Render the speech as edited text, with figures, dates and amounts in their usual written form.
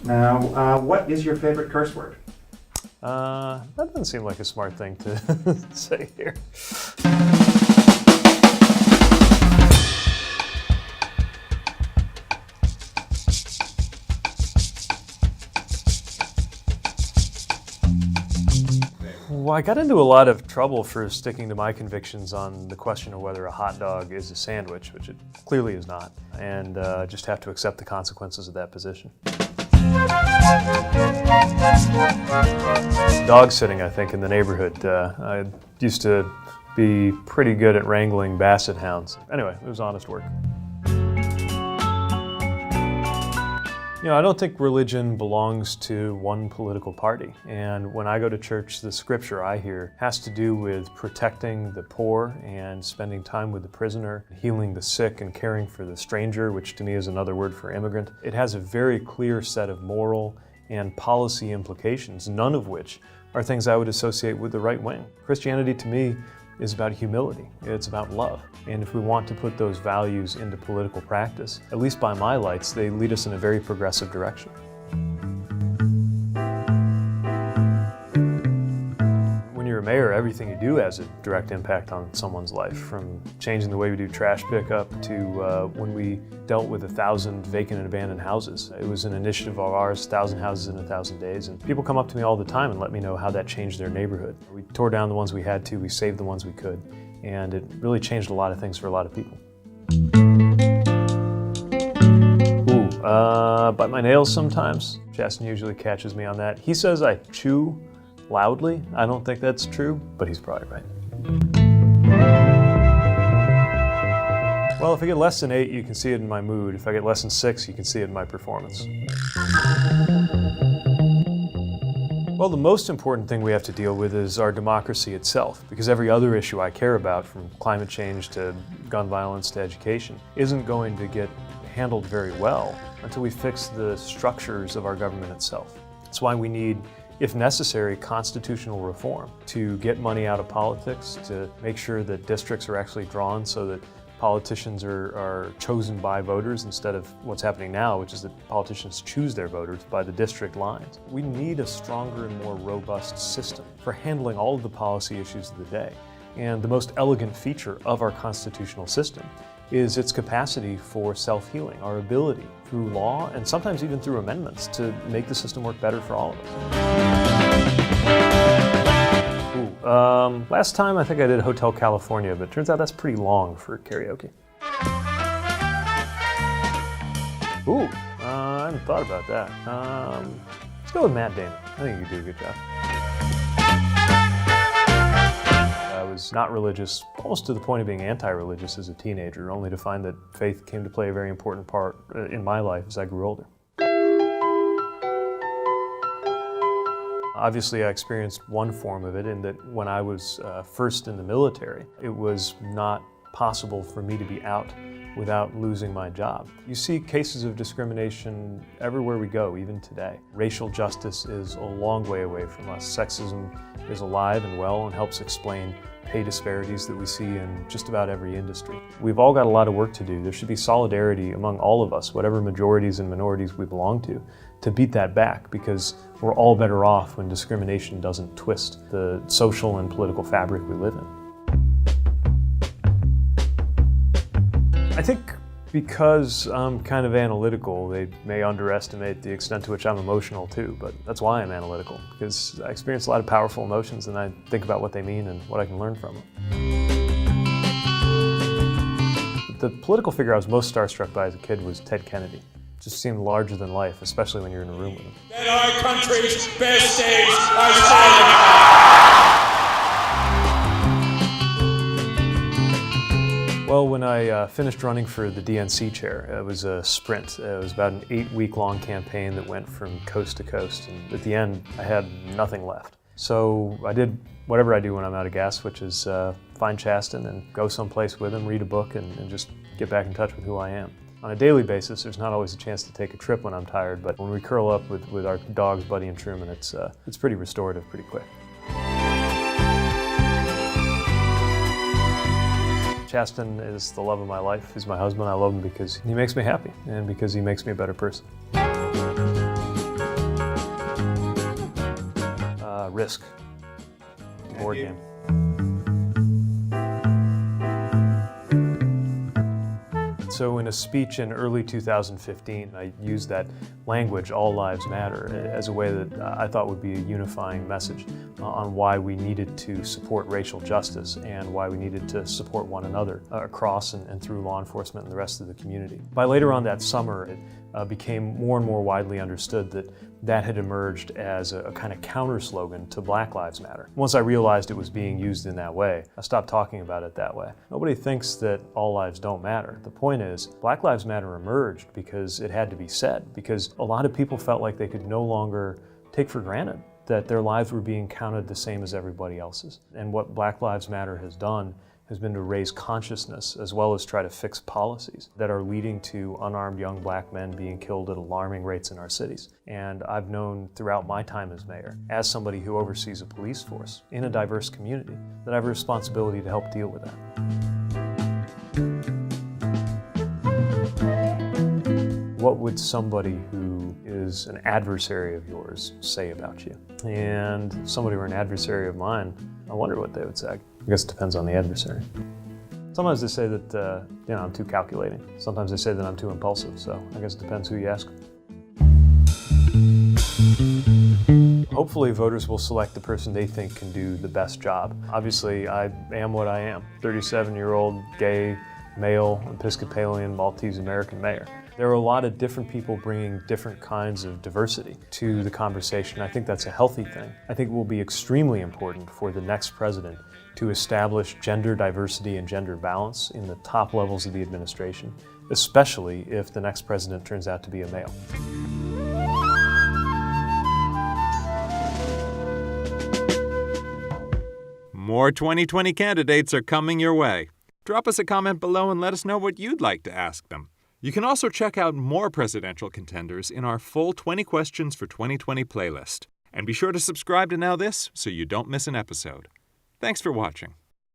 Now, what is your favorite curse word? That doesn't seem like a smart thing to say here. Well, I got into a lot of trouble for sticking to my convictions on the question of whether a hot dog is a sandwich, which it clearly is not, and just have to accept the consequences of that position. Dog sitting, I think, in the neighborhood. I used to be pretty good at wrangling basset hounds. Anyway, it was honest work. You know, I don't think religion belongs to one political party. And when I go to church, the scripture I hear has to do with protecting the poor and spending time with the prisoner, healing the sick and caring for the stranger, which to me is another word for immigrant. It has a very clear set of moral and policy implications, none of which are things I would associate with the right wing. Christianity to me is about humility. It's about love. And if we want to put those values into political practice, at least by my lights, they lead us in a very progressive direction. When you're a mayor, everything you do has a direct impact on someone's life, from changing the way we do trash pickup to when we dealt with 1,000 vacant and abandoned houses. It was an initiative of ours, 1,000 houses in 1,000 days, and people come up to me all the time and let me know how that changed their neighborhood. We tore down the ones we had to, we saved the ones we could, and it really changed a lot of things for a lot of people. Bite my nails sometimes. Justin usually catches me on that. He says I chew loudly. I don't think that's true, but he's probably right. Well, if I get less than 8, you can see it in my mood. If I get less than 6, you can see it in my performance. Well, the most important thing we have to deal with is our democracy itself, because every other issue I care about, from climate change to gun violence to education, isn't going to get handled very well until we fix the structures of our government itself. That's why we need, if necessary, constitutional reform to get money out of politics, to make sure that districts are actually drawn so that politicians are chosen by voters instead of what's happening now, which is that politicians choose their voters by the district lines. We need a stronger and more robust system for handling all of the policy issues of the day. And the most elegant feature of our constitutional system is its capacity for self-healing, our ability through law and sometimes even through amendments to make the system work better for all of us. Last time I think I did Hotel California, but it turns out that's pretty long for karaoke. I hadn't thought about that. Let's go with Matt Damon. I think you could do a good job. I was not religious, almost to the point of being anti-religious as a teenager, only to find that faith came to play a very important part in my life as I grew older. Obviously, I experienced one form of it in that when I was first in the military, it was not possible for me to be out without losing my job. You see cases of discrimination everywhere we go, even today. Racial justice is a long way away from us. Sexism is alive and well and helps explain pay disparities that we see in just about every industry. We've all got a lot of work to do. There should be solidarity among all of us, whatever majorities and minorities we belong to beat that back, because we're all better off when discrimination doesn't twist the social and political fabric we live in. I think because I'm kind of analytical, they may underestimate the extent to which I'm emotional too, but that's why I'm analytical, because I experience a lot of powerful emotions and I think about what they mean and what I can learn from them. The political figure I was most starstruck by as a kid was Ted Kennedy. Just seemed larger than life, especially when you're in a room with him. That our country's best days are standing. Well, when I finished running for the DNC chair, it was a sprint. It was about an 8-week-long campaign that went from coast to coast, and at the end, I had nothing left. So I did whatever I do when I'm out of gas, which is find Chasten and go someplace with him, read a book, and just get back in touch with who I am. On a daily basis, there's not always a chance to take a trip when I'm tired, but when we curl up with our dogs, Buddy and Truman, it's pretty restorative pretty quick. Chasten is the love of my life. He's my husband. I love him because he makes me happy and because he makes me a better person. Risk, the board game. So in a speech in early 2015, I used that language, all lives matter, as a way that I thought would be a unifying message on why we needed to support racial justice and why we needed to support one another across and through law enforcement and the rest of the community. By later on that summer, it became more and more widely understood that that had emerged as a kind of counter slogan to Black Lives Matter. Once I realized it was being used in that way, I stopped talking about it that way. Nobody thinks that all lives don't matter. The point is, Black Lives Matter emerged because it had to be said, because a lot of people felt like they could no longer take for granted that their lives were being counted the same as everybody else's. And what Black Lives Matter has done has been to raise consciousness as well as try to fix policies that are leading to unarmed young black men being killed at alarming rates in our cities. And I've known throughout my time as mayor, as somebody who oversees a police force in a diverse community, that I have a responsibility to help deal with that. What would somebody who is an adversary of yours say about you? And if somebody were an adversary of mine, I wonder what they would say. I guess it depends on the adversary. Sometimes they say that I'm too calculating. Sometimes they say that I'm too impulsive, so I guess it depends who you ask. Hopefully voters will select the person they think can do the best job. Obviously, I am what I am, 37-year-old, gay, male, Episcopalian, Maltese American mayor. There are a lot of different people bringing different kinds of diversity to the conversation. I think that's a healthy thing. I think it will be extremely important for the next president to establish gender diversity and gender balance in the top levels of the administration, especially if the next president turns out to be a male. More 2020 candidates are coming your way. Drop us a comment below and let us know what you'd like to ask them. You can also check out more presidential contenders in our full 20 Questions for 2020 playlist. And be sure to subscribe to Now This so you don't miss an episode. Thanks for watching.